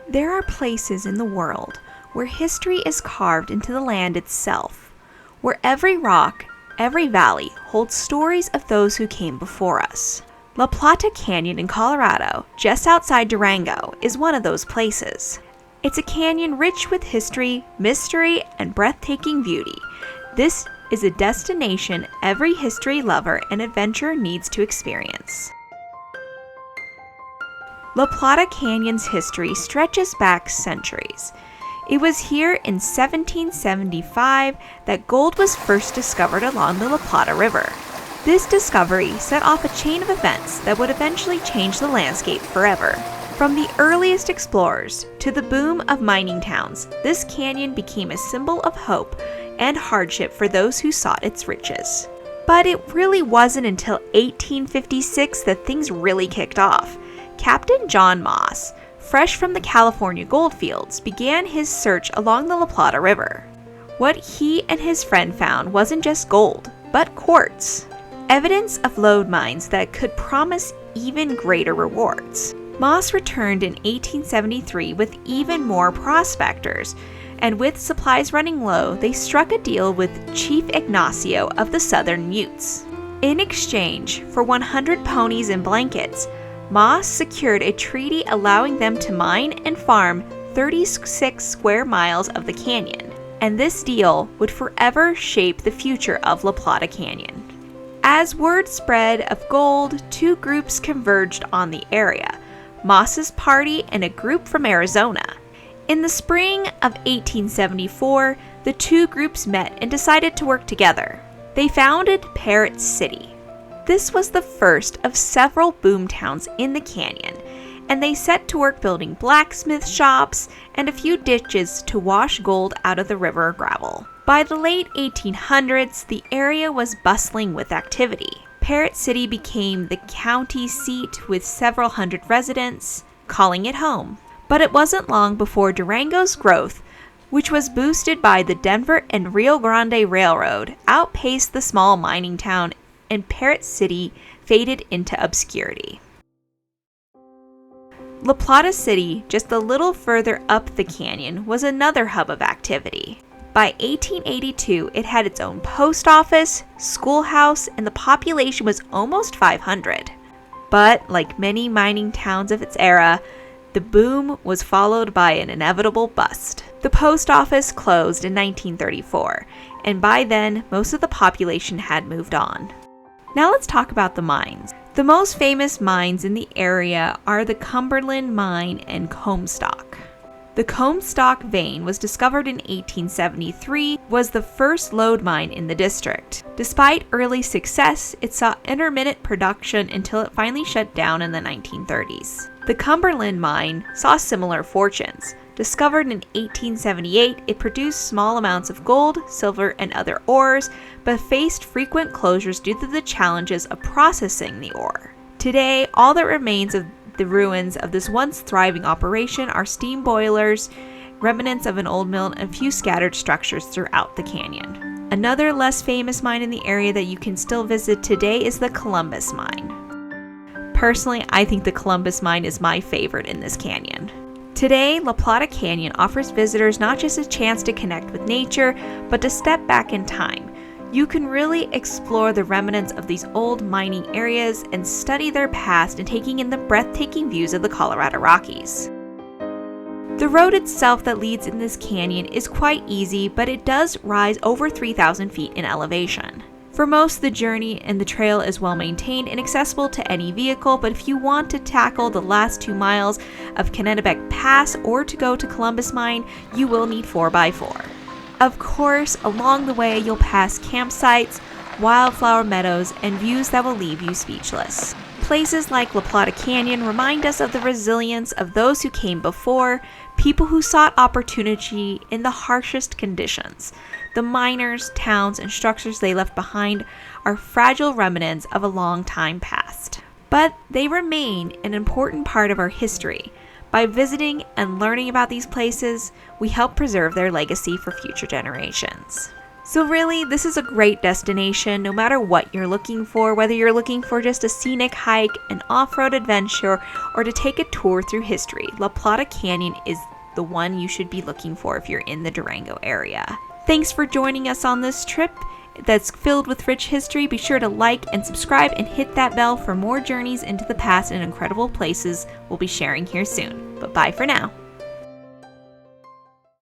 There are places in the world where history is carved into the land itself, where every rock, every valley holds stories of those who came before us. La Plata Canyon in Colorado, just outside Durango, is one of those places. It's a canyon rich with history, mystery, and breathtaking beauty. This is a destination every history lover and adventurer needs to experience. La Plata Canyon's history stretches back centuries. It was here in 1775 that gold was first discovered along the La Plata River. This discovery set off a chain of events that would eventually change the landscape forever. From the earliest explorers to the boom of mining towns, this canyon became a symbol of hope and hardship for those who sought its riches. But it really wasn't until 1856 that things really kicked off. Captain John Moss, fresh from the California goldfields, began his search along the La Plata River. What he and his friend found wasn't just gold, but quartz, evidence of lode mines that could promise even greater rewards. Moss returned in 1873 with even more prospectors, and with supplies running low, they struck a deal with Chief Ignacio of the Southern Utes. In exchange for 100 ponies and blankets, Moss secured a treaty allowing them to mine and farm 36 square miles of the canyon, and this deal would forever shape the future of La Plata Canyon. As word spread of gold, two groups converged on the area, Moss's party and a group from Arizona. In the spring of 1874, the two groups met and decided to work together. They founded Parrot City. This was the first of several boom towns in the canyon, and they set to work building blacksmith shops and a few ditches to wash gold out of the river gravel. By the late 1800s, the area was bustling with activity. Parrot City became the county seat with several hundred residents, calling it home. But it wasn't long before Durango's growth, which was boosted by the Denver and Rio Grande Railroad, outpaced the small mining town, and Parrot City faded into obscurity. La Plata City, just a little further up the canyon, was another hub of activity. By 1882, it had its own post office, schoolhouse, and the population was almost 500. But, like many mining towns of its era, the boom was followed by an inevitable bust. The post office closed in 1934, and by then, most of the population had moved on. Now let's talk about the mines. The most famous mines in the area are the Cumberland Mine and Comstock. The Comstock vein was discovered in 1873, was the first lode mine in the district. Despite early success, it saw intermittent production until it finally shut down in the 1930s. The Cumberland Mine saw similar fortunes. Discovered in 1878, it produced small amounts of gold, silver, and other ores, but faced frequent closures due to the challenges of processing the ore. Today, all that remains of the ruins of this once thriving operation are steam boilers, remnants of an old mill, and a few scattered structures throughout the canyon. Another less famous mine in the area that you can still visit today is the Columbus Mine. Personally, I think the Columbus Mine is my favorite in this canyon. Today, La Plata Canyon offers visitors not just a chance to connect with nature, but to step back in time. You can really explore the remnants of these old mining areas and study their past and taking in the breathtaking views of the Colorado Rockies. The road itself that leads in this canyon is quite easy, but it does rise over 3,000 feet in elevation. For most, the journey and the trail is well maintained and accessible to any vehicle, but if you want to tackle the last 2 miles of Kennebec Pass or to go to Columbus Mine, you will need 4x4. Of course, along the way you'll pass campsites, wildflower meadows, and views that will leave you speechless. Places like La Plata Canyon remind us of the resilience of those who came before, people who sought opportunity in the harshest conditions. The miners, towns, and structures they left behind are fragile remnants of a long time past. But they remain an important part of our history. By visiting and learning about these places, we help preserve their legacy for future generations. So really, this is a great destination no matter what you're looking for, whether you're looking for just a scenic hike, an off-road adventure, or to take a tour through history. La Plata Canyon is the one you should be looking for if you're in the Durango area. Thanks for joining us on this trip that's filled with rich history. Be sure to like and subscribe and hit that bell for more journeys into the past and incredible places we'll be sharing here soon. But bye for now.